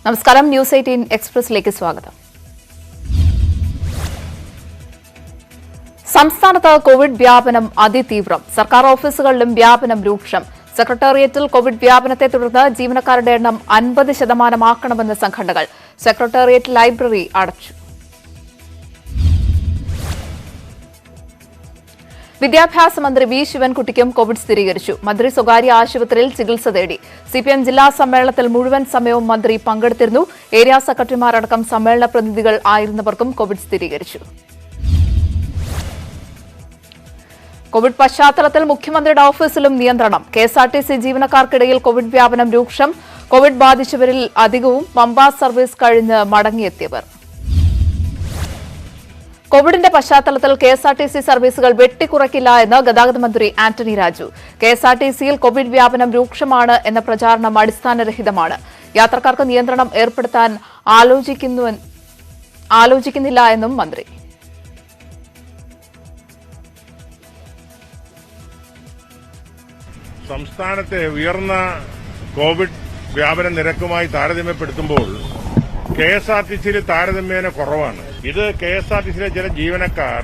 നമസ്കാരം, ന്യൂസ് 18 എക്സ്പ്രസിലേക്ക് സ്വാഗതം. സംസ്ഥാനത്ത് കോവിഡ് വ്യാപനം അതിതീവ്രം. സർക്കാർ ഓഫീസുകളിലും വ്യാപനം രൂക്ഷം. സെക്രട്ടേറിയറ്റിൽ കോവിഡ് വ്യാപനത്തെ തുടർന്ന് ജീവനക്കാരുടെ എണ്ണം 50% സംഘടനകൾ. സെക്രട്ടേറിയറ്റ് ലൈബ്രറി അടച്ചു. വിദ്യാഭ്യാസ മന്ത്രി വി ശിവൻകുട്ടിക്കും കോവിഡ് സ്ഥിരീകരിച്ചു. മന്ത്രി സ്വകാര്യ ആശുപത്രിയിൽ ചികിത്സ തേടി. സിപിഎം ജില്ലാ സമ്മേളനത്തിൽ മുഴുവൻ സമയവും മന്ത്രി പങ്കെടുത്തിരുന്നു. ഏരിയ സെക്രട്ടറിമാരടക്കം സമ്മേളന പ്രതിനിധികൾ ആയിരുന്നവർക്കും കോവിഡ് സ്ഥിരീകരിച്ചു. കോവിഡ് പശ്ചാത്തലത്തിൽ മുഖ്യമന്ത്രിയുടെ ഓഫീസിലും നിയന്ത്രണം. കെഎസ്ആർടിസി ജീവനക്കാർക്കിടയിൽ കോവിഡ് വ്യാപനം രൂക്ഷം. കോവിഡ് ബാധിച്ചവരിൽ അധികവും പമ്പ സർവീസ് കഴിഞ്ഞ് മടങ്ങിയെത്തിയവർ. കോവിഡിന്റെ പശ്ചാത്തലത്തിൽ കെഎസ്ആർടിസി സർവീസുകൾ വെട്ടിക്കുറയ്ക്കില്ല എന്ന് ഗതാഗത മന്ത്രി ആന്റണി രാജു. കെഎസ്ആർടിസിയിൽ കോവിഡ് വ്യാപനം രൂക്ഷമാണ് എന്ന പ്രചാരണം അടിസ്ഥാനരഹിതമാണ്. യാത്രക്കാർക്ക് നിയന്ത്രണം ഏർപ്പെടുത്താൻ ആലോചിക്കുന്നില്ല എന്നും മന്ത്രി. സംസ്ഥാനത്തെ ഉയർന്ന കോവിഡ് വ്യാപന നിരക്കുമായി താരതമ്യപ്പെടുത്തുമ്പോൾ കെഎസ്ആർടിസിയിൽ താരതമ്യേന കുറവാണ്. ഇത് കെഎസ്ആർടിസിയിലെ ചില ജീവനക്കാർ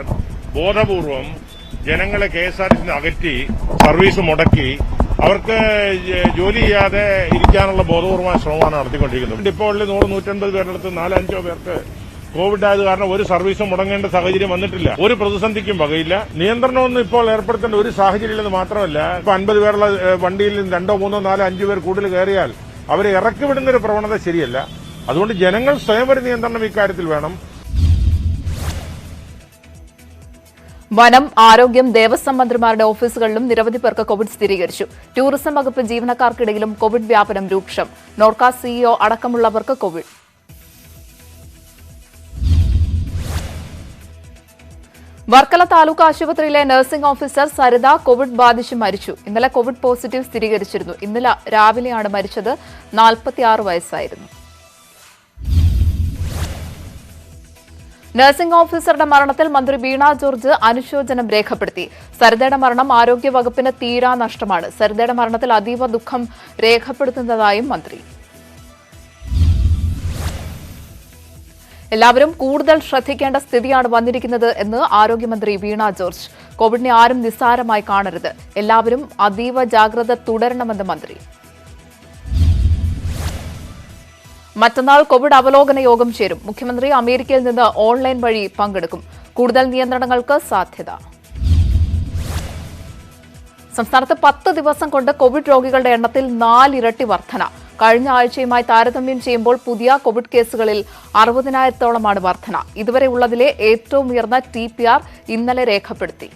ബോധപൂർവം ജനങ്ങളെ കെഎസ്ആർടിസിയിൽ അകറ്റി സർവീസ് മുടക്കി അവർക്ക് ജോലി ചെയ്യാതെ ഇരിക്കാനുള്ള ബോധപൂർവമായ ശ്രമമാണ് നടത്തിക്കൊണ്ടിരിക്കുന്നത്. ഡിപ്പോകളിൽ 100-150 പേരുടെ 4-5 പേർക്ക് കോവിഡ് ആയത് കാരണം ഒരു സർവീസും മുടങ്ങേണ്ട സാഹചര്യം വന്നിട്ടില്ല. ഒരു പ്രതിസന്ധിക്കും വകയില്ല. നിയന്ത്രണമൊന്നും ഇപ്പോൾ ഏർപ്പെടുത്തേണ്ട ഒരു സാഹചര്യമില്ലെന്ന് മാത്രമല്ല, ഇപ്പൊ 50 പേരുള്ള വണ്ടിയിൽ 2, 3, 4, 5 പേർ കൂടുതൽ കയറിയാൽ അവരെ ഇറക്കി വിടുന്നൊരു പ്രവണത ശരിയല്ല. അതുകൊണ്ട് ജനങ്ങൾ സ്വയം ഒരു നിയന്ത്രണം ഇക്കാര്യത്തിൽ വേണം. വനം, ആരോഗ്യം, ദേവസ്വം മന്ത്രിമാരുടെ ഓഫീസുകളിലും നിരവധി പേർക്ക് കോവിഡ് സ്ഥിരീകരിച്ചു. ടൂറിസം വകുപ്പ് ജീവനക്കാർക്കിടയിലും കോവിഡ് വ്യാപനം രൂക്ഷം. നോർക്ക സിഇഒ അടക്കമുള്ളവർക്ക് കോവിഡ്. വർക്കല താലൂക്ക് ആശുപത്രിയിലെ നഴ്സിംഗ് ഓഫീസർ സരിത കോവിഡ് ബാധിച്ച് മരിച്ചു. ഇന്നലെ കോവിഡ് പോസിറ്റീവ് സ്ഥിരീകരിച്ചിരുന്നു. ഇന്നലെ രാവിലെയാണ് മരിച്ചത്. 46 വയസ്സായിരുന്നു. നഴ്സിംഗ് ഓഫീസറുടെ മരണത്തിൽ മന്ത്രി വീണ ജോർജ് അനുശോചനം രേഖപ്പെടുത്തി. സരിതയുടെ മരണം ആരോഗ്യവകുപ്പിന് തീരാ നഷ്ടമാണ്. സരിതയുടെ മരണത്തിൽ അതീവ ദുഃഖം രേഖപ്പെടുത്തുന്നതായും മന്ത്രി. എല്ലാവരും കൂടുതൽ ശ്രദ്ധിക്കേണ്ട സ്ഥിതിയാണ് വന്നിരിക്കുന്നത് എന്ന് ആരോഗ്യമന്ത്രി വീണ ജോർജ്. കോവിഡിനെ ആരും നിസ്സാരമായി കാണരുത്. എല്ലാവരും അതീവ ജാഗ്രത തുടരണമെന്ന് മന്ത്രി. മറ്റന്നാൾ കോവിഡ് അവലോകന യോഗം ചേരും. മുഖ്യമന്ത്രി അമേരിക്കയിൽ നിന്ന് ഓൺലൈൻ വഴി പങ്കെടുക്കും. കൂടുതൽ നിയന്ത്രണങ്ങൾക്ക് സാധ്യത. സംസ്ഥാനത്ത് 10 ദിവസം കൊണ്ട് കോവിഡ് രോഗികളുടെ എണ്ണത്തിൽ 4 ഇരട്ടി വർധന. കഴിഞ്ഞ ആഴ്ചയുമായി താരതമ്യം ചെയ്യുമ്പോൾ പുതിയ കോവിഡ് കേസുകളിൽ 60,000-ഓളമാണ് വർധന. ഇതുവരെ ഉള്ളതിലെ ഏറ്റവും ഉയർന്ന TPR ഇന്നലെ രേഖപ്പെടുത്തി.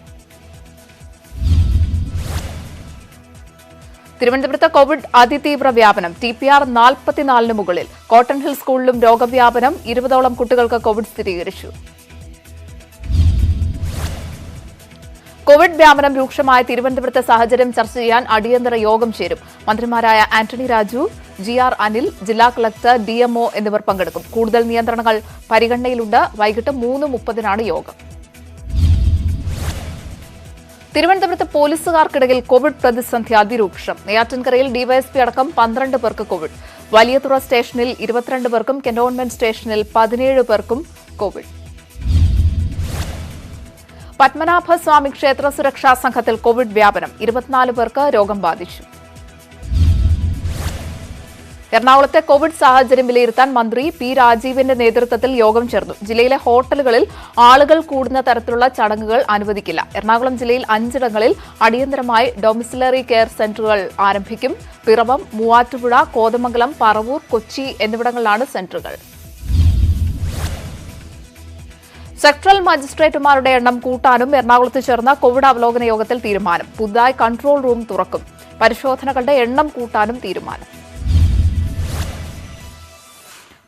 തിരുവനന്തപുരത്ത് കോവിഡ് അതിതീവ്ര വ്യാപനം. TPR 44 മുകളിൽ. കോട്ടൺ ഹിൽ സ്കൂളിലും രോഗവ്യാപനം. 20ഓളം കുട്ടികൾക്ക് കോവിഡ് സ്ഥിരീകരിച്ചു. കോവിഡ് വ്യാപനം രൂക്ഷമായ തിരുവനന്തപുരത്തെ സാഹചര്യം ചർച്ച ചെയ്യാൻ അടിയന്തര യോഗം ചേരും. മന്ത്രിമാരായ ആന്റണി രാജു, GR അനിൽ, ജില്ലാ കളക്ടർ, DMO എന്നിവർ പങ്കെടുക്കും. കൂടുതൽ നിയന്ത്രണങ്ങൾ പരിഗണനയിലുണ്ട്. വൈകിട്ട് 3:30-നാണ് യോഗം. തിരുവനന്തപുരത്ത് പോലീസുകാർക്കിടയിൽ കോവിഡ് പ്രതിസന്ധി അതിരൂക്ഷം. നെയ്യാറ്റിൻകരയിൽ ഡിവൈഎസ്പി അടക്കം 12 പേർക്ക് കോവിഡ്. വലിയതുറ സ്റ്റേഷനിൽ 22 പേർക്കും കന്റോൺമെന്റ് സ്റ്റേഷനിൽ 17 പേർക്കും കോവിഡ്. പത്മനാഭസ്വാമി ക്ഷേത്ര സുരക്ഷാ സംഘത്തിൽ കോവിഡ് വ്യാപനം. 24 പേർക്ക് രോഗം ബാധിച്ചു. എറണാകുളത്തെ കോവിഡ് സാഹചര്യം വിലയിരുത്താൻ മന്ത്രി പി രാജീവിന്റെ നേതൃത്വത്തിൽ യോഗം ചേർന്നു. ജില്ലയിലെ ഹോട്ടലുകളിൽ ആളുകൾ കൂടുന്ന തരത്തിലുള്ള ചടങ്ങുകൾ അനുവദിക്കില്ല. എറണാകുളം ജില്ലയിൽ 5ഇടങ്ങളിൽ അടിയന്തരമായി ഡൊമിസിലറി കെയർ സെന്ററുകൾ ആരംഭിക്കും. പിറവം, മൂവാറ്റുപുഴ, കോതമംഗലം, പറവൂർ, കൊച്ചി എന്നിവിടങ്ങളിലാണ് സെന്ററുകൾ. സെക്ടറൽ മജിസ്ട്രേറ്റുമാരുടെ എണ്ണം കൂട്ടാനും എറണാകുളത്ത് ചേർന്ന കോവിഡ് അവലോകന യോഗത്തിൽ തീരുമാനം. പുതുതായി കൺട്രോൾ റൂം തുറക്കും. പരിശോധനകളുടെ എണ്ണം കൂട്ടാനും തീരുമാനം.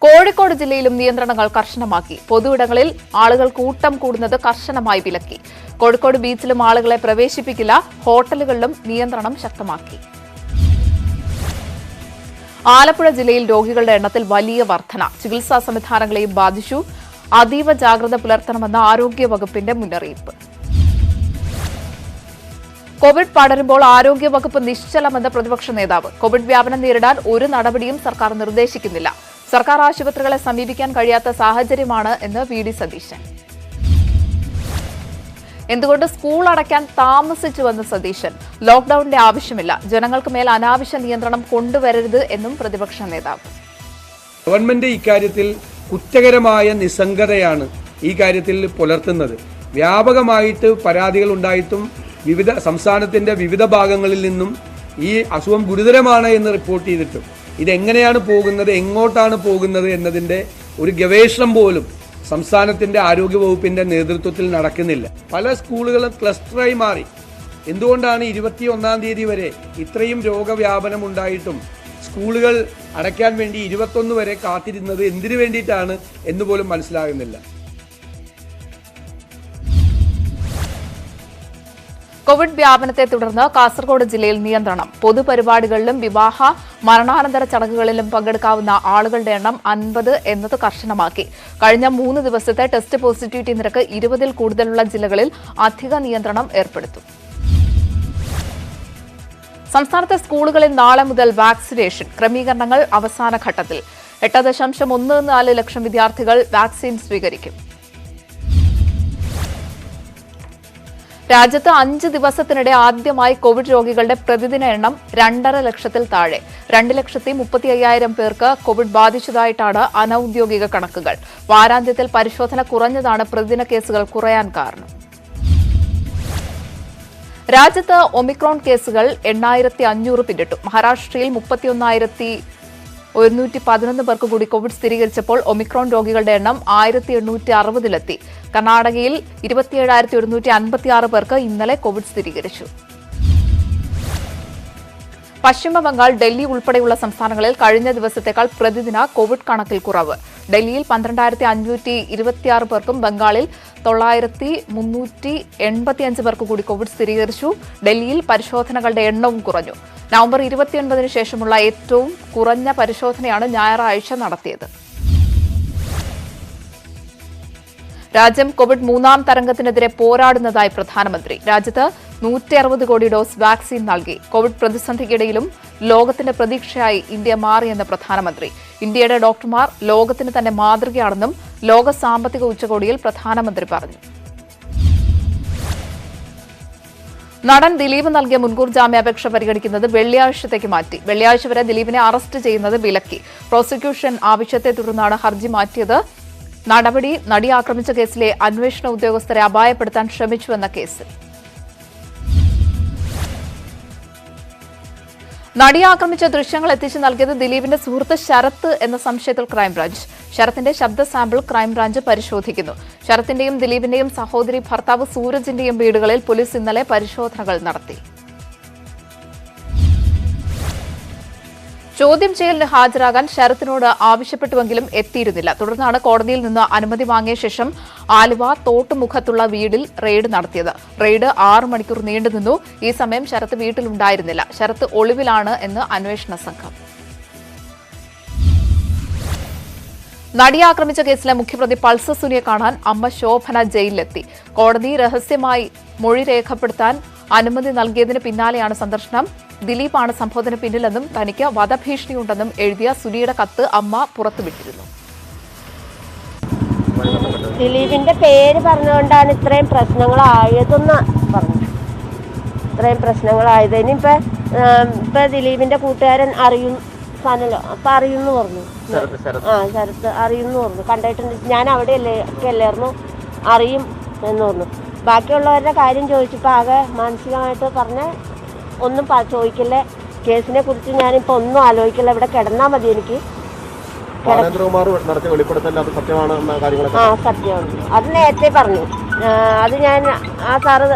കോഴിക്കോട് ജില്ലയിലും നിയന്ത്രണങ്ങൾ കർശനമാക്കി. പൊതുയിടങ്ങളിൽ ആളുകൾ കൂട്ടം കൂടുന്നത് കർശനമായി വിലക്കി. കോഴിക്കോട് ബീച്ചിലും ആളുകളെ പ്രവേശിപ്പിക്കില്ല. ഹോട്ടലുകളിലും നിയന്ത്രണം ശക്തമാക്കി. ആലപ്പുഴ ജില്ലയിൽ രോഗികളുടെ എണ്ണത്തിൽ വലിയ വർധന. ചികിത്സാ സംവിധാനങ്ങളെയും ബാധിച്ചു. അതീവ ജാഗ്രത പുലർത്തണമെന്ന ആരോഗ്യവകുപ്പിന്റെ മുന്നറിയിപ്പ്. കോവിഡ് പടരുമ്പോൾ ആരോഗ്യവകുപ്പ് നിശ്ചലമെന്ന് പ്രതിപക്ഷ നേതാവ്. കോവിഡ് വ്യാപനം നേരിടാൻ ഒരു നടപടിയും സർക്കാർ നിർദ്ദേശിക്കുന്നില്ല. സർക്കാർ ആശുപത്രികളെ സമീപിക്കാൻ കഴിയാത്ത സാഹചര്യമാണ് എന്ന് വി.ഡി. സതീശൻ. എന്തുകൊണ്ട് സ്കൂൾ അടയ്ക്കാൻ താമസിച്ചുവെന്ന് സതീശൻ. ലോക്ഡൌണിന്റെ ആവശ്യമില്ല, ജനങ്ങൾക്ക് മേൽ അനാവശ്യ നിയന്ത്രണം കൊണ്ടുവരരുത് എന്നും പ്രതിപക്ഷ നേതാവ്. ഗവൺമെന്റ് ഇക്കാര്യത്തിൽ കുറ്റകരമായ നിസ്സംഗതയാണ് ഈ കാര്യത്തിൽ പുലർത്തുന്നത്. വ്യാപകമായിട്ട് പരാതികൾ ഉണ്ടായിട്ടും സംസ്ഥാനത്തിന്റെ വിവിധ ഭാഗങ്ങളിൽ നിന്നും ഈ അസുഖം ഗുരുതരമാണ് എന്ന് റിപ്പോർട്ട് ചെയ്തിട്ടും ഇതെങ്ങനെയാണ് പോകുന്നത്, എങ്ങോട്ടാണ് പോകുന്നത് എന്നതിന്റെ ഒരു ഗവേഷണം പോലും സംസ്ഥാനത്തിന്റെ ആരോഗ്യവകുപ്പിന്റെ നേതൃത്വത്തിൽ നടക്കുന്നില്ല. പല സ്കൂളുകളും ക്ലസ്റ്ററായി മാറി. എന്തുകൊണ്ടാണ് 21-ാം തീയതി വരെ ഇത്രയും രോഗവ്യാപനം ഉണ്ടായിട്ടും സ്കൂളുകൾ അടയ്ക്കാൻ വേണ്ടി 21 വരെ കാത്തിരുന്നത് എന്തിനു വേണ്ടിയിട്ടാണ് എന്ന് പോലും മനസ്സിലാകുന്നില്ല. കോവിഡ് വ്യാപനത്തെ തുടർന്ന് കാസർഗോഡ് ജില്ലയിൽ നിയന്ത്രണം. പൊതുപരിപാടികളിലും വിവാഹ മരണാനന്തര ചടങ്ങുകളിലും പങ്കെടുക്കാവുന്ന ആളുകളുടെ എണ്ണം 50 എന്നത് കർശനമാക്കി. കഴിഞ്ഞ 3 ദിവസത്തെ ടെസ്റ്റ് പോസിറ്റിവിറ്റി നിരക്ക് 20-ൽ കൂടുതലുള്ള ജില്ലകളിൽ അധിക നിയന്ത്രണം ഏർപ്പെടുത്തും. സംസ്ഥാനത്തെ സ്കൂളുകളിൽ നാളെ മുതൽ വാക്സിനേഷൻ. ക്രമീകരണങ്ങൾ അവസാന ഘട്ടത്തിൽ. 8.14 ലക്ഷം വിദ്യാർത്ഥികൾ വാക്സിൻ സ്വീകരിക്കും. രാജ്യത്ത് 5 ദിവസത്തിനിടെ ആദ്യമായി കോവിഡ് രോഗികളുടെ പ്രതിദിന എണ്ണം 2.5 ലക്ഷത്തിൽ താഴെ. 2,35,000 പേർക്ക് കോവിഡ് ബാധിച്ചതായിട്ടാണ് അനൌദ്യോഗിക കണക്കുകൾ. വാരാന്ത്യത്തിൽ പരിശോധന കുറഞ്ഞതാണ് പ്രതിദിന കേസുകൾ കുറയാൻ കാരണം. രാജ്യത്ത് ഒമിക്രോൺ കേസുകൾ 8,500 പിന്നിട്ടു. മഹാരാഷ്ട്രയിൽ 31,111 പേർക്ക് കൂടി കോവിഡ് സ്ഥിരീകരിച്ചപ്പോൾ ഒമിക്രോൺ രോഗികളുടെ എണ്ണം 1,860-ലെത്തി. കർണാടകയിൽ 27,156 പേർക്ക് ഇന്നലെ കോവിഡ് സ്ഥിരീകരിച്ചു. പശ്ചിമബംഗാൾ, ഡൽഹി ഉൾപ്പെടെയുള്ള സംസ്ഥാനങ്ങളിൽ കഴിഞ്ഞ ദിവസത്തേക്കാൾ പ്രതിദിന കോവിഡ് കണക്കിൽ കുറവ്. ഡൽഹിയിൽ 12,526 പേർക്കും ബംഗാളിൽ 9,385 പേർക്ക് കൂടി കോവിഡ് സ്ഥിരീകരിച്ചു. ഡൽഹിയിൽ പരിശോധനകളുടെ എണ്ണവും കുറഞ്ഞു. നവംബർ 29-ന് ശേഷമുള്ള ഏറ്റവും കുറഞ്ഞ പരിശോധനയാണ് ഞായറാഴ്ച നടത്തിയത്. രാജ്യം കോവിഡ് 3ാം തരംഗത്തിനെതിരെ പോരാടുന്നതായി പ്രധാനമന്ത്രി. രാജ്യത്ത് 160 കോടി ഡോസ് വാക്സിൻ നൽകി. കോവിഡ് പ്രതിസന്ധിക്കിടയിലും ലോകത്തിന്റെ പ്രതീക്ഷയായി ഇന്ത്യ മാറിയെന്ന് പ്രധാനമന്ത്രി. ഇന്ത്യയുടെ ഡോക്ടർമാർ ലോകത്തിന് തന്നെ മാതൃകയാണെന്നും ലോക സാമ്പത്തിക ഉച്ചകോടിയിൽ പ്രധാനമന്ത്രി പറഞ്ഞു. നടൻ ദിലീപ് നൽകിയ മുൻകൂർ ജാമ്യാപേക്ഷ പരിഗണിക്കുന്നത് വെള്ളിയാഴ്ചത്തേക്ക് മാറ്റി. വെള്ളിയാഴ്ച വരെ ദിലീപിനെ അറസ്റ്റ് ചെയ്യുന്നത് വിലക്കി. പ്രോസിക്യൂഷൻ ആവശ്യത്തെ തുടർന്നാണ് ഹർജി മാറ്റിയത്. നടപടി നടി ആക്രമിച്ച കേസിലെ അന്വേഷണ ഉദ്യോഗസ്ഥരെ അപായപ്പെടുത്താൻ ശ്രമിച്ചുവെന്ന കേസിൽ. നടിയെ ആക്രമിച്ച ദൃശ്യങ്ങൾ എത്തിച്ചു നൽകിയത് ദിലീപിന്റെ സുഹൃത്ത് ശരത്ത് എന്ന സംശയത്തിൽ ക്രൈംബ്രാഞ്ച്. ശരത്തിന്റെ ശബ്ദ സാമ്പിൾ ക്രൈംബ്രാഞ്ച് പരിശോധിക്കുന്നു. ശരത്തിന്റെയും ദിലീപിന്റെയും സഹോദരി ഭർത്താവ് സൂരജിന്റെയും വീടുകളിൽ പോലീസ് ഇന്നലെ പരിശോധനകൾ നടത്തി. ചോദ്യം ചെയ്യലിന് ഹാജരാകാൻ ശരത്തിനോട് ആവശ്യപ്പെട്ടുവെങ്കിലും എത്തിയിരുന്നില്ല. തുടർന്നാണ് കോടതിയിൽ നിന്ന് അനുമതി വാങ്ങിയ ശേഷം ആലുവ തോട്ടുമുഖത്തുള്ള വീടിൽ റെയ്ഡ് നടത്തിയത്. റെയ്ഡ് 6 മണിക്കൂർ നീണ്ടുനിന്നു. ഈ സമയം ശരത്ത് വീട്ടിലുണ്ടായിരുന്നില്ല. ശരത്ത് ഒളിവിലാണ് എന്ന് അന്വേഷണ സംഘം. നടിയെ ആക്രമിച്ച കേസിലെ മുഖ്യപ്രതി പൾസർ സുനിയെ കാണാൻ അമ്മ ശോഭന ജയിലിലെത്തി. കോടതി രഹസ്യമായി മൊഴി രേഖപ്പെടുത്താൻ അനുമതി നൽകിയതിന് പിന്നാലെയാണ് സന്ദർശനം. ദിലീപാണ് സംഭവത്തിന് പിന്നിലെന്നും തനിക്ക് വധഭീഷണിയുണ്ടെന്നും എഴുതിയ സുനിയുടെ കത്ത് അമ്മ പുറത്തുവിട്ടിരുന്നു. ദിലീപിന്റെ പേര് പറഞ്ഞുകൊണ്ടാണ് ഇത്രയും പ്രശ്നങ്ങളായതെന്ന് പറഞ്ഞു. ഇത്രയും പ്രശ്നങ്ങളായത് ഇനിയിപ്പോ ദിലീപിന്റെ കൂട്ടുകാരൻ സാധനല്ലോ അപ്പൊ അറിയുന്നു പറഞ്ഞു. ശരത്ത് അറിയുന്നു പറഞ്ഞു. കണ്ടിട്ടുണ്ട്, ഞാൻ അവിടെ അല്ലായിരുന്നു, അറിയും എന്ന് പറഞ്ഞു. ബാക്കിയുള്ളവരുടെ കാര്യം ചോദിച്ചപ്പോൾ ആകെ മാനസികമായിട്ട് പറഞ്ഞ ഒന്നും ചോദിക്കില്ലേ, കേസിനെ കുറിച്ച് ഞാനിപ്പോൾ ഒന്നും ആലോചിക്കില്ല, ഇവിടെ കിടന്നാൽ മതി എനിക്ക്. സത്യമാണ്. അത് നേരത്തെ പറഞ്ഞു. അത് ഞാൻ ആ സാറ്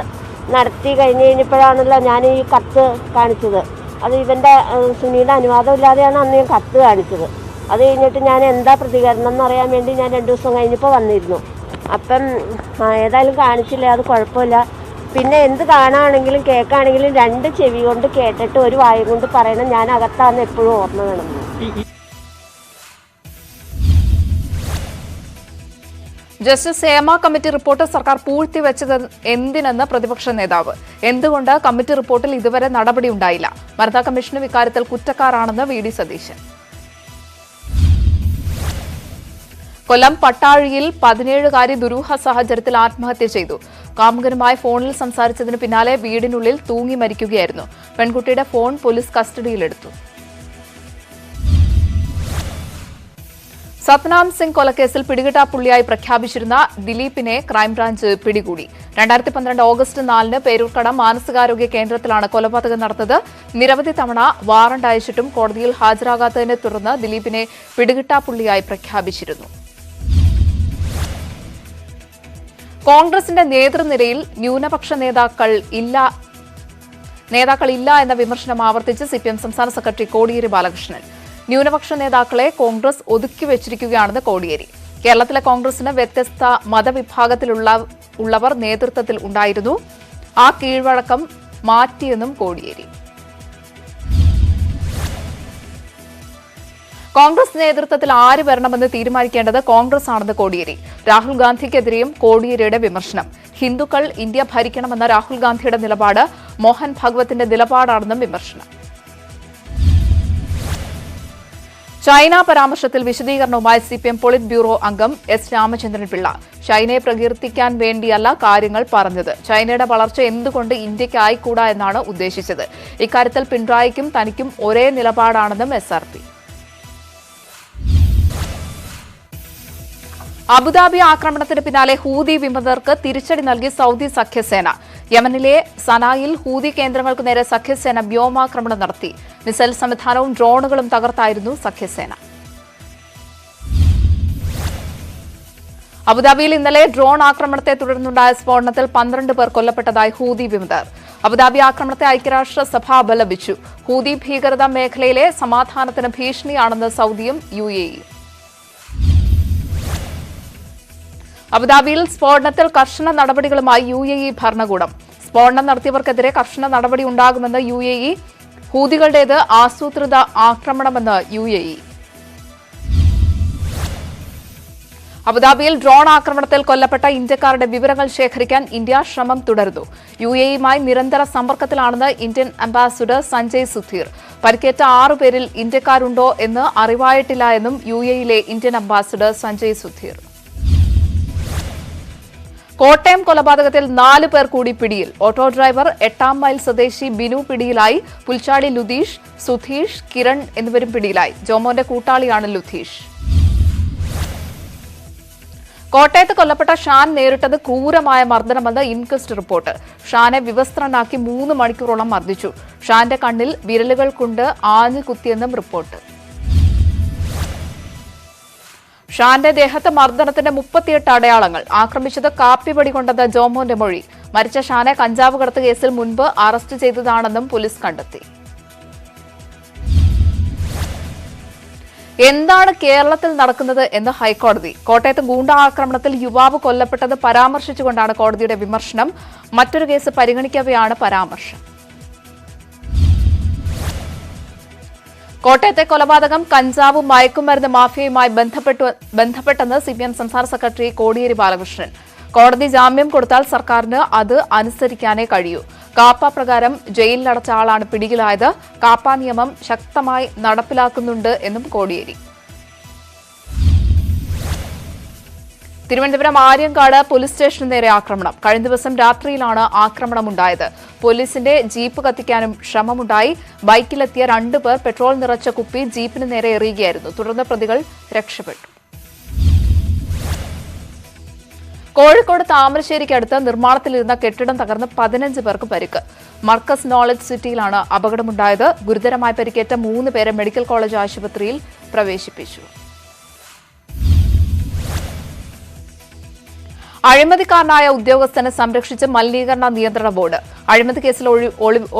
നടത്തി കഴിഞ്ഞപ്പോഴാണല്ലോ ഞാൻ ഈ കത്ത് കാണിച്ചത്. അത് ഇവന്റെ സുനിയുടെ അനുവാദം ഇല്ലാതെയാണ് അന്ന് ഞാൻ കത്ത് കാണിച്ചത്. അത് കഴിഞ്ഞിട്ട് ഞാൻ എന്താ പ്രതികരണം എന്നറിയാൻ വേണ്ടി ഞാൻ 2 ദിവസം കഴിഞ്ഞപ്പോൾ വന്നിരുന്നു. അപ്പം ഏതായാലും കാണിച്ചില്ല, അത് കുഴപ്പമില്ല. പിന്നെ എന്ത് കാണുകയാണെങ്കിലും കേൾക്കുകയാണെങ്കിലും 2 ചെവി കൊണ്ട് കേട്ടിട്ട് 1 വായ കൊണ്ട് പറയണം ഞാൻ അകത്താന്ന് എപ്പോഴും ഓർമ്മ വേണം. ജസ്റ്റിസ് ഹേമ കമ്മിറ്റി റിപ്പോർട്ട് സർക്കാർ പൂഴ്ത്തിവെച്ചത് എന്തിനെന്ന് പ്രതിപക്ഷ നേതാവ്. എന്തുകൊണ്ട് കമ്മിറ്റി റിപ്പോർട്ടിൽ ഇതുവരെ നടപടിയുണ്ടായില്ല? വനിതാ കമ്മീഷനും ഇക്കാര്യത്തിൽ കുറ്റക്കാരാണെന്ന് വി.ഡി. സതീശൻ. കൊല്ലം പട്ടാഴിയിൽ 17-കാരി ദുരൂഹ സാഹചര്യത്തിൽ ആത്മഹത്യ ചെയ്തു. കാമുകനുമായി ഫോണിൽ സംസാരിച്ചതിന് പിന്നാലെ വീടിനുള്ളിൽ തൂങ്ങി മരിക്കുകയായിരുന്നു. പെൺകുട്ടിയുടെ ഫോൺ പോലീസ് കസ്റ്റഡിയിലെടുത്തു. സത്നാം സിംഗ് കൊലക്കേസിൽ പിടികിട്ടാപ്പുള്ളിയായി പ്രഖ്യാപിച്ചിരുന്ന ദിലീപിനെ ക്രൈംബ്രാഞ്ച് പിടികൂടി. 2012 ഓഗസ്റ്റ് 4-ന് പേരൂർക്കട മാനസികാരോഗ്യ കേന്ദ്രത്തിലാണ് കൊലപാതകം നടന്നത്. നിരവധി തവണ വാറണ്ട് അയച്ചിട്ടും കോടതിയിൽ ഹാജരാകാത്തതിനെ തുടർന്ന് ദിലീപിനെ പിടികിട്ടാപ്പുള്ളിയായി പ്രഖ്യാപിച്ചിരുന്നു. കോൺഗ്രസിന്റെ നേതൃനിരയിൽ ന്യൂനപക്ഷ നേതാക്കൾ ഇല്ല എന്ന വിമർശനം ആവർത്തിച്ച് സിപിഎം സംസ്ഥാന സെക്രട്ടറി കോടിയേരി ബാലകൃഷ്ണൻ. ന്യൂനപക്ഷ നേതാക്കളെ കോൺഗ്രസ് ഒതുക്കിവെച്ചിരിക്കുകയാണെന്ന് കോടിയേരി. കേരളത്തിലെ കോൺഗ്രസിന് വ്യത്യസ്ത മതവിഭാഗത്തിലുള്ളവർ നേതൃത്വത്തിൽ ഉണ്ടായിരുന്നു. ആ കീഴ്വഴക്കം മാറ്റിയെന്നും കോടിയേരി. കോൺഗ്രസ് നേതൃത്വത്തിൽ ആര് വരണമെന്ന് തീരുമാനിക്കേണ്ടത് കോൺഗ്രസ് ആണെന്ന് കോടിയേരി. രാഹുൽ ഗാന്ധിക്കെതിരെയും കോടിയേരിയുടെ വിമർശനം. ഹിന്ദുക്കൾ ഇന്ത്യ ഭരിക്കണമെന്ന രാഹുൽ ഗാന്ധിയുടെ നിലപാട് മോഹൻ ഭഗവത്തിന്റെ നിലപാടാണെന്നും വിമർശനം. ചൈന പരാമർശത്തിൽ വിശദീകരണവുമായി സിപിഎം പോളിറ്റ് ബ്യൂറോ അംഗം എസ് രാമചന്ദ്രൻ പിള്ള. ചൈനയെ പ്രകീർത്തിക്കാൻ വേണ്ടിയല്ല കാര്യങ്ങൾ പറഞ്ഞത്. ചൈനയുടെ വളർച്ച എന്തുകൊണ്ട് ഇന്ത്യയ്ക്കായിക്കൂടാ എന്നാണ് ഉദ്ദേശിച്ചത്. ഇക്കാര്യത്തിൽ പിണറായിക്കും തനിക്കും ഒരേ നിലപാടാണെന്നും SRP. അബുദാബി ആക്രമണത്തിന് പിന്നാലെ ഹൂതി വിമതർക്ക് തിരിച്ചടി നൽകി സൗദി സഖ്യസേന. യമനിലെ സനായിൽ ഹൂതി കേന്ദ്രങ്ങൾക്ക് നേരെ സഖ്യസേന വ്യോമാക്രമണം നടത്തി. മിസൈൽ സംവിധാനവും ഡ്രോണുകളും തകർത്തായിരുന്നു സഖ്യസേന. അബുദാബിയിൽ ഇന്നലെ ഡ്രോൺ ആക്രമണത്തെ തുടർന്നുണ്ടായ സ്ഫോടനത്തിൽ 12 പേർ കൊല്ലപ്പെട്ടതായി ഹൂതി വിമതർ. അബുദാബി ആക്രമണത്തെ ഐക്യരാഷ്ട്രസഭ അപലപിച്ചു. ഹൂതി ഭീകരത മേഖലയിലെ സമാധാനത്തിന് ഭീഷണിയാണെന്ന് സൗദിയും UAE. അബുദാബിയിൽ സ്ഫോടനത്തിൽ കർശന നടപടികളുമായി UAE ഭരണകൂടം. സ്ഫോടനം നടത്തിയവർക്കെതിരെ കർശന നടപടി ഉണ്ടാകുമെന്ന് UAE. ഹൂതികളുടേത് ആസൂത്രിത ആക്രമണമെന്ന് UAE. അബുദാബിയിൽ ഡ്രോൺ ആക്രമണത്തിൽ കൊല്ലപ്പെട്ട ഇന്ത്യക്കാരുടെ വിവരങ്ങൾ ശേഖരിക്കാൻ ഇന്ത്യ ശ്രമം തുടരുന്നു. UAE-യുമായി നിരന്തര സമ്പർക്കത്തിലാണെന്ന് ഇന്ത്യൻ അംബാസിഡർ സഞ്ജയ് സുധീർ. പരിക്കേറ്റ 6 പേരിൽ ഇന്ത്യക്കാരുണ്ടോ എന്ന് അറിവായിട്ടില്ല എന്നും UAE-യിലെ ഇന്ത്യൻ അംബാസിഡർ സഞ്ജയ് സുധീർ. കോട്ടയം കൊലപാതകത്തിൽ 4 പേർ കൂടി പിടിയിൽ. ഓട്ടോ ഡ്രൈവർ 8-ാം മൈൽ സ്വദേശി ബിനു പിടിയിലായി. പുൽച്ചാടി ലുതീഷ്, സുധീഷ്, കിരൺ എന്നിവരും പിടിയിലായി. ജോമോന്റെ കൂട്ടാളിയാണ് ലുതീഷ്. കോട്ടയത്ത് കൊല്ലപ്പെട്ട ഷാൻ നേരിട്ടത് ക്രൂരമായ മർദ്ദനമെന്ന് ഇൻക്വസ്റ്റ് റിപ്പോർട്ട്. ഷാനെ വിവസ്ത്രനാക്കി 3 മണിക്കൂറോളം മർദ്ദിച്ചു. ഷാന്റെ കണ്ണിൽ വിരലുകൾ കൊണ്ട് ആഞ്ഞു കുത്തിയെന്നും റിപ്പോർട്ട്. ഷാന്റെ ദേഹത്ത് മർദ്ദനത്തിന്റെ 38 അടയാളങ്ങൾ. ആക്രമിച്ചത് കാപ്പിപടി കൊണ്ടത് ജോമോന്റെ മൊഴി. മരിച്ച ഷാനെ കഞ്ചാവ് കടത്ത് കേസിൽ മുൻപ് അറസ്റ്റ് ചെയ്തതാണെന്നും പോലീസ് കണ്ടെത്തി. എന്താണ് കേരളത്തിൽ നടക്കുന്നത് എന്ന് ഹൈക്കോടതി. കോട്ടയത്ത് ഗൂണ്ടാ ആക്രമണത്തിൽ യുവാവ് കൊല്ലപ്പെട്ടത് പരാമർശിച്ചുകൊണ്ടാണ് കോടതിയുടെ വിമർശനം. മറ്റൊരു കേസ് പരിഗണിക്കവെയാണ് പരാമർശം. കോട്ടയത്തെ കൊലപാതകം കഞ്ചാവും മയക്കുമരുന്ന് മാഫിയയുമായി ബന്ധപ്പെട്ടെന്ന് CPM സംസ്ഥാന സെക്രട്ടറി കോടിയേരി ബാലകൃഷ്ണൻ. കോടതി ജാമ്യം കൊടുത്താൽ സർക്കാരിന് അത് അനുസരിക്കാനേ കഴിയൂ. കാപ്പ പ്രകാരം ജയിലിലടച്ച ആളാണ് പിടിയിലായത്. കാപ്പ നിയമം ശക്തമായി നടപ്പിലാക്കുന്നുണ്ട് എന്നും കോടിയേരി. തിരുവനന്തപുരം ആര്യങ്കാട് പോലീസ് സ്റ്റേഷന് നേരെ ആക്രമണം. കഴിഞ്ഞ ദിവസം രാത്രിയിലാണ് ആക്രമണമുണ്ടായത്. പോലീസിന്റെ ജീപ്പ് കത്തിക്കാനും ശ്രമമുണ്ടായി. ബൈക്കിലെത്തിയ 2 പേർ പെട്രോൾ നിറച്ച കുപ്പി ജീപ്പിന് നേരെ എറിയുകയായിരുന്നു. തുടർന്ന് പ്രതികൾ രക്ഷപ്പെട്ടു. കോഴിക്കോട് താമരശ്ശേരിക്കടുത്ത് നിർമ്മാണത്തിലിരുന്ന കെട്ടിടം തകർന്ന് 15 പേർക്ക് പരിക്ക്. മർക്കസ് നോളജ് സിറ്റിയിലാണ് അപകടമുണ്ടായത്. ഗുരുതരമായി പരിക്കേറ്റ 3 പേരെ മെഡിക്കൽ കോളേജ് ആശുപത്രിയിൽ പ്രവേശിപ്പിച്ചു. അഴിമതിക്കാരനായ ഉദ്യോഗസ്ഥനെ സംരക്ഷിച്ച് മലിനീകരണ നിയന്ത്രണ ബോർഡ്. അഴിമതി കേസിൽ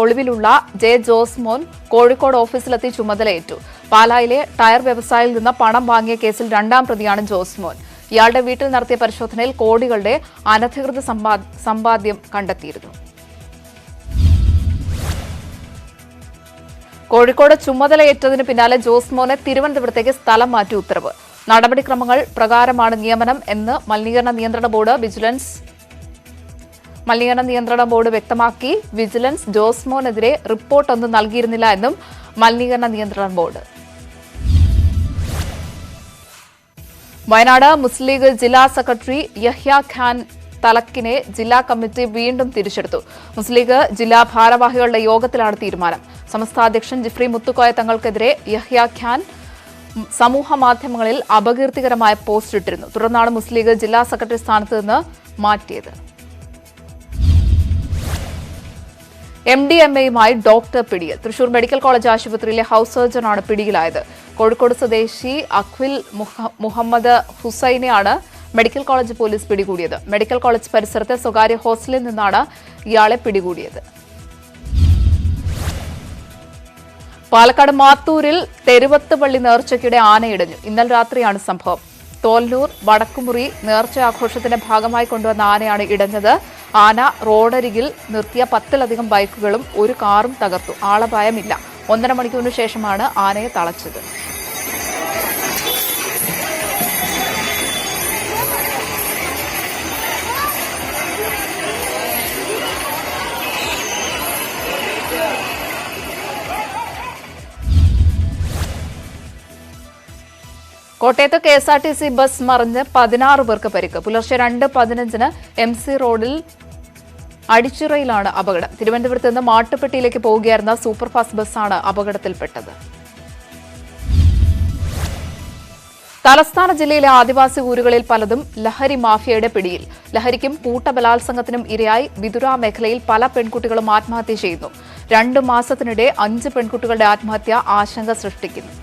ഒളിവിലുള്ള ജെ ജോസ്മോൻ കോഴിക്കോട് ഓഫീസിലെത്തി ചുമതലയേറ്റു. പാലായിലെ ടയർ വ്യവസായിയിൽ നിന്ന് പണം വാങ്ങിയ കേസിൽ 2ാം പ്രതിയാണ് ജോസ്മോൻ. ഇയാളുടെ വീട്ടിൽ നടത്തിയ പരിശോധനയിൽ കോടികളുടെ അനധികൃത സമ്പാദ്യം കണ്ടെത്തിയിരുന്നു. കോഴിക്കോട് ചുമതലയേറ്റതിന് പിന്നാലെ ജോസ്മോനെ തിരുവനന്തപുരത്തേക്ക് സ്ഥലം മാറ്റി ഉത്തരവ്. നടപടിക്രമങ്ങൾ പ്രകാരമാണ് നിയമനം എന്ന് മലിനീകരണ നിയന്ത്രണ ബോർഡ് വ്യക്തമാക്കി. വിജിലൻസ് ജോസ്മോനെതിരെ റിപ്പോർട്ടൊന്നും നൽകിയിരുന്നില്ല എന്നും മലിനീകരണ നിയന്ത്രണ ബോർഡ്. വയനാട് മുസ്ലിം ലീഗ് ജില്ലാ സെക്രട്ടറി യഹ്യ ഖാൻ തലക്കിനെ ജില്ലാ കമ്മിറ്റി വീണ്ടും തിരിച്ചെടുത്തു. മുസ്ലിം ലീഗ് ജില്ലാ ഭാരവാഹികളുടെ യോഗത്തിലാണ് തീരുമാനം. സംസ്ഥാന അധ്യക്ഷൻ ജിഫ്രി മുത്തുക്കോയ തങ്ങൾക്കെതിരെ യഹ്യ ഖാൻ സമൂഹ മാധ്യമങ്ങളിൽ അപകീർത്തികരമായ പോസ്റ്റ് ഇട്ടിരുന്നു. തുടർന്നാണ് മുസ്ലിം ലീഗ് ജില്ലാ സെക്രട്ടറി സ്ഥാനത്ത് നിന്ന് മാറ്റിയത്. MDMAയുമായി ഡോക്ടർ പിടിയിൽ. തൃശൂർ മെഡിക്കൽ കോളേജ് ആശുപത്രിയിലെ ഹൌസ് സർജനാണ് പിടിയിലായത്. കോഴിക്കോട് സ്വദേശി അഖ്വിൽ മുഹമ്മദ് ഹുസൈനെയാണ് മെഡിക്കൽ കോളേജ് പോലീസ് പിടികൂടിയത്. മെഡിക്കൽ കോളേജ് പരിസരത്തെ സ്വകാര്യ ഹോസ്റ്റലിൽ നിന്നാണ് ഇയാളെ പിടികൂടിയത്. പാലക്കാട് മാത്തൂരിൽ തെരുവത്തുപള്ളി നേർച്ചയ്ക്കിടെ ആനയിടഞ്ഞു. ഇന്നലെ രാത്രിയാണ് സംഭവം. തോൽനൂർ വടക്കുമുറി നേർച്ച ആഘോഷത്തിന്റെ ഭാഗമായി കൊണ്ടുവന്ന ആനയാണ് ഇടഞ്ഞത്. ആന റോഡരികിൽ നിർത്തിയ 10ലധികം ബൈക്കുകളും ഒരു കാറും തകർത്തു. ആളപായമില്ല. 1.5 മണിക്കൂറിന് ശേഷമാണ് ആനയെ തളച്ചത്. കോട്ടയത്ത് KSRTC ബസ് മറിഞ്ഞ് 16 പേർക്ക് പരിക്ക്. പുലർച്ചെ 2:15 MC റോഡിൽ അടിച്ചിറയിലാണ് അപകടം. തിരുവനന്തപുരത്ത് നിന്ന് മാട്ടുപ്പെട്ടിയിലേക്ക് പോവുകയായിരുന്ന സൂപ്പർഫാസ്റ്റ് ബസ്സാണ് അപകടത്തിൽപ്പെട്ടത്. തലസ്ഥാന ജില്ലയിലെ ആദിവാസി ഊരുകളിൽ പലതും ലഹരി മാഫിയയുടെ പിടിയിൽ. ലഹരിക്കും കൂട്ടബലാത്സംഗത്തിനും ഇരയായി വിതുര മേഖലയിൽ പല പെൺകുട്ടികളും ആത്മഹത്യ ചെയ്യുന്നു. 2 മാസത്തിനിടെ 5 പെൺകുട്ടികളുടെ ആത്മഹത്യ ആശങ്ക സൃഷ്ടിക്കുന്നു.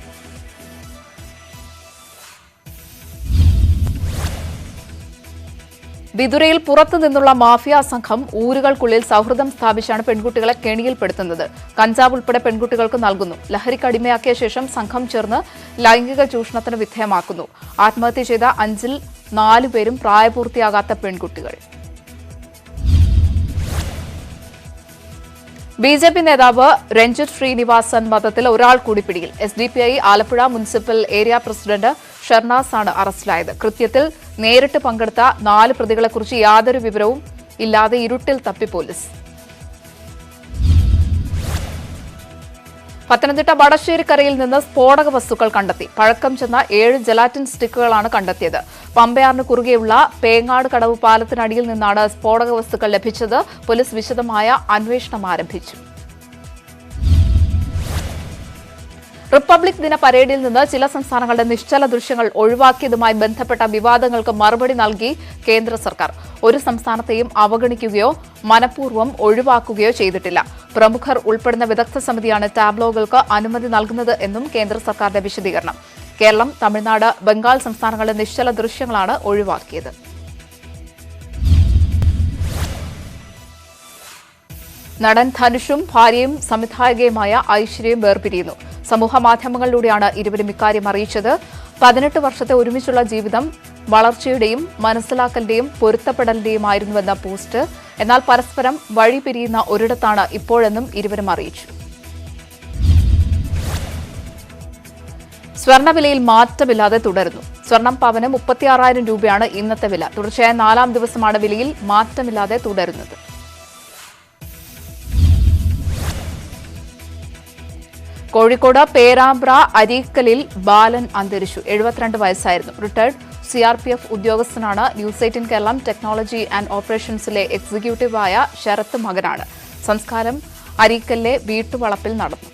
വിതുരയിൽ പുറത്തുനിന്നുള്ള മാഫിയ സംഘം ഊരുകൾക്കുള്ളിൽ സൗഹൃദം സ്ഥാപിച്ചാണ് പെൺകുട്ടികളെ കെണിയിൽപ്പെടുത്തുന്നത്. കഞ്ചാവ് ഉൾപ്പെടെ പെൺകുട്ടികൾക്ക് നൽകുന്നു. ലഹരിക്ക് അടിമയാക്കിയ ശേഷം സംഘം ചേർന്ന് ലൈംഗിക ചൂഷണത്തിന് വിധേയമാക്കുന്നു. ആത്മഹത്യ ചെയ്ത 5-ൽ 4 പേരും പ്രായപൂർത്തിയാകാത്ത പെൺകുട്ടികൾ. BJP നേതാവ് രഞ്ജിത്ത് ശ്രീനിവാസൻ വധത്തിൽ ഒരാൾ കൂടി പിടിയിൽ. SDPI Alappuzha municipal area president Sharnas ആണ് അറസ്റ്റിലായത്. കൃത്യത്തിൽ നേരിട്ട് പങ്കെടുത്ത 4 പ്രതികളെക്കുറിച്ച് യാതൊരു വിവരവും ഇല്ലാതെ ഇരുട്ടിൽ തപ്പി പോലീസ്. പത്തനംതിട്ട വടശ്ശേരിക്കരയിൽ നിന്ന് സ്ഫോടക വസ്തുക്കൾ കണ്ടെത്തി. പഴക്കം ചെന്ന 7 ജലാറ്റിൻ സ്റ്റിക്കുകളാണ് കണ്ടെത്തിയത്. പമ്പയാറിന് കുറുകെയുള്ള പേങ്ങാട് കടവ് പാലത്തിനടിയിൽ നിന്നാണ് സ്ഫോടക വസ്തുക്കൾ ലഭിച്ചത്. പോലീസ് വിശദമായ അന്വേഷണം ആരംഭിച്ചു. റിപ്പബ്ലിക് ദിന പരേഡിൽ നിന്ന് ചില സംസ്ഥാനങ്ങളുടെ നിശ്ചല ദൃശ്യങ്ങൾ ഒഴിവാക്കിയതുമായി ബന്ധപ്പെട്ട വിവാദങ്ങൾക്ക് മറുപടി നൽകി കേന്ദ്ര സർക്കാർ. ഒരു സംസ്ഥാനത്തെയും അവഗണിക്കുകയോ മനഃപൂർവ്വം ഒഴിവാക്കുകയോ ചെയ്തിട്ടില്ല. പ്രമുഖർ ഉൾപ്പെടുന്ന വിദഗ്ധ സമിതിയാണ് ടാബ്ലോകൾക്ക് അനുമതി നൽകുന്നത് എന്നും കേന്ദ്ര സർക്കാരിന്റെ വിശദീകരണം. കേരളം, തമിഴ്നാട്, ബംഗാൾ സംസ്ഥാനങ്ങളുടെ നിശ്ചല ദൃശ്യങ്ങളാണ് ഒഴിവാക്കിയത്. നടൻ ധനുഷും ഭാര്യയും സംവിധായകയുമായ ഐശ്വര്യയും വേർപിരിയുന്നു. സമൂഹ മാധ്യമങ്ങളിലൂടെയാണ് ഇരുവരും ഇക്കാര്യം അറിയിച്ചത്. 18 വർഷത്തെ ഒരുമിച്ചുള്ള ജീവിതം വളർച്ചയുടെയും മനസ്സിലാക്കലിന്റെയും പൊരുത്തപ്പെടലിന്റെയുമായിരുന്നുവെന്ന പോസ്റ്റ്. എന്നാൽ പരസ്പരം വഴിപിരിയുന്ന ഒരിടത്താണ് ഇപ്പോഴെന്നും ഇരുവരും അറിയിച്ചു. സ്വർണ്ണവിലയിൽ മാറ്റമില്ലാതെ തുടരുന്നു. സ്വർണം പവന് 36,000 രൂപയാണ് ഇന്നത്തെ വില. തുടർച്ചയായ 4ാം ദിവസമാണ് വിലയിൽ മാറ്റമില്ലാതെ തുടരുന്നത്. കോഴിക്കോട് പേരാമ്പ്ര അരീക്കലിൽ ബാലൻ അന്തരിച്ചു. 72 വയസ്സായിരുന്നു. റിട്ടയർഡ് CRPF ഉദ്യോഗസ്ഥനാണ്. ന്യൂസ് 18 കേരളം ടെക്നോളജി ആൻഡ് ഓപ്പറേഷൻസിലെ എക്സിക്യൂട്ടീവായ ശരത്ത് മകനാണ്. സംസ്കാരം അരീക്കലിലെ വീട്ടുവളപ്പിൽ നടന്നു.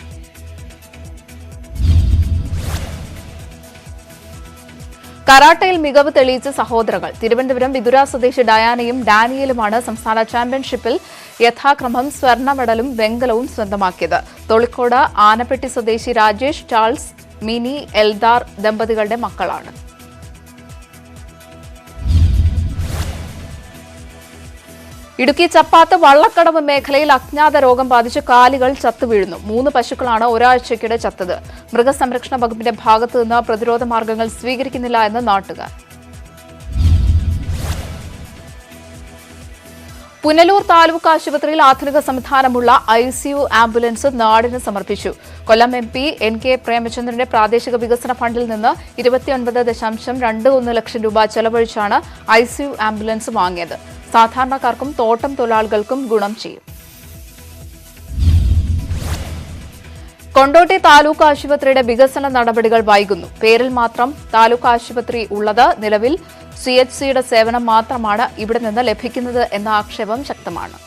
കരാട്ടയിൽ മികവ് തെളിയിച്ച സഹോദരങ്ങൾ. തിരുവനന്തപുരം വിതുര സ്വദേശി ഡയാനയും ഡാനിയലുമാണ് സംസ്ഥാന ചാമ്പ്യൻഷിപ്പിൽ യഥാക്രമം സ്വർണ്ണ മെഡലും വെങ്കലവും സ്വന്തമാക്കിയത്. തൊളിക്കോട് ആനപ്പെട്ടി സ്വദേശി രാജേഷ് ചാൾസ്, മിനി എൽദാർ ദമ്പതികളുടെ മക്കളാണ്. ഇടുക്കി ചപ്പാത്ത് വള്ളക്കടവ് മേഖലയിൽ അജ്ഞാത രോഗം ബാധിച്ച് കാലികൾ ചത്തുവീഴുന്നു. 3 പശുക്കളാണ് ഒരാഴ്ചയ്ക്കിടെ ചത്തത്. മൃഗസംരക്ഷണ വകുപ്പിന്റെ ഭാഗത്തുനിന്ന് പ്രതിരോധ മാർഗങ്ങൾ സ്വീകരിക്കുന്നില്ല എന്ന് നാട്ടുകാർ. പുനലൂർ താലൂക്ക് ആശുപത്രിയിൽ ആധുനിക സംവിധാനമുള്ള ICU ആംബുലൻസ് നാടിന് സമർപ്പിച്ചു. കൊല്ലം MP NK പ്രേമചന്ദ്രന്റെ പ്രാദേശിക വികസന ഫണ്ടിൽ നിന്ന് 29.21 ലക്ഷം രൂപ ചെലവഴിച്ചാണ് ICU ആംബുലൻസ് വാങ്ങിയത്. സാധാരണക്കാർക്കും തോട്ടം തൊഴിലാളികൾക്കും ഗുണം ചെയ്യും. കൊണ്ടോട്ടി താലൂക്ക് ആശുപത്രിയുടെ വികസന നടപടികൾ വൈകുന്നു. പേരിൽ മാത്രം താലൂക്ക് ആശുപത്രി ഉള്ളത്. നിലവിൽ CHCയുടെ സേവനം മാത്രമാണ് ഇവിടെ നിന്ന് ലഭിക്കുന്നത് എന്ന ആക്ഷേപം ശക്തമാണ്.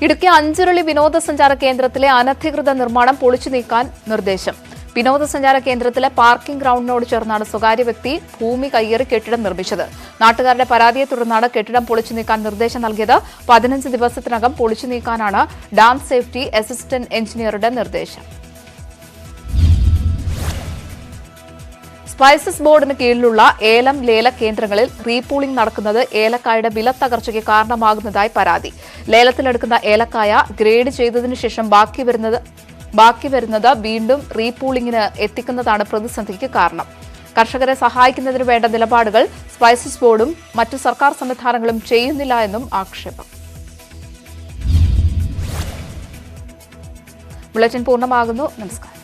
ഇടുക്കി അഞ്ചുരുളി വിനോദസഞ്ചാര കേന്ദ്രത്തിലെ അനധികൃത നിർമ്മാണം പൊളിച്ചു നീക്കാൻ നിർദ്ദേശം. വിനോദസഞ്ചാര കേന്ദ്രത്തിലെ പാർക്കിംഗ് ഗ്രൌണ്ടിനോട് ചേർന്നാണ് സ്വകാര്യ വ്യക്തി ഭൂമി കയ്യേറി കെട്ടിടം നിർമ്മിച്ചത്. നാട്ടുകാരുടെ പരാതിയെ തുടർന്നാണ് കെട്ടിടം പൊളിച്ചു നീക്കാൻ നിർദ്ദേശം നൽകിയത്. 15 ദിവസത്തിനകം പൊളിച്ചു നീക്കാനാണ് ഡാം സേഫ്റ്റി അസിസ്റ്റന്റ് എഞ്ചിനീയറുടെ നിർദ്ദേശം. സ്പൈസസ് ബോർഡിന് കീഴിലുള്ള ഏലം ലേല കേന്ദ്രങ്ങളിൽ റീപൂളിംഗ് നടക്കുന്നത് ഏലക്കായുടെ വില തകർച്ചയ്ക്ക് കാരണമാകുന്നതായി പരാതി. ലേലത്തിലെടുക്കുന്ന ഏലക്കായ ഗ്രേഡ് ചെയ്തതിനു ശേഷം ബാക്കി വരുന്നത് വീണ്ടും റീപൂളിംഗിന് എത്തിക്കുന്നതാണ് പ്രതിസന്ധിക്ക് കാരണം. കർഷകരെ സഹായിക്കുന്നതിന് വേണ്ട നിലപാടുകൾ സ്പൈസസ് ബോർഡും മറ്റു സർക്കാർ സംവിധാനങ്ങളും ചെയ്യുന്നില്ല എന്നും ആക്ഷേപം. ബുള്ളറ്റിൻ പൂർണ്ണമാകുന്നു. നമസ്കാരം.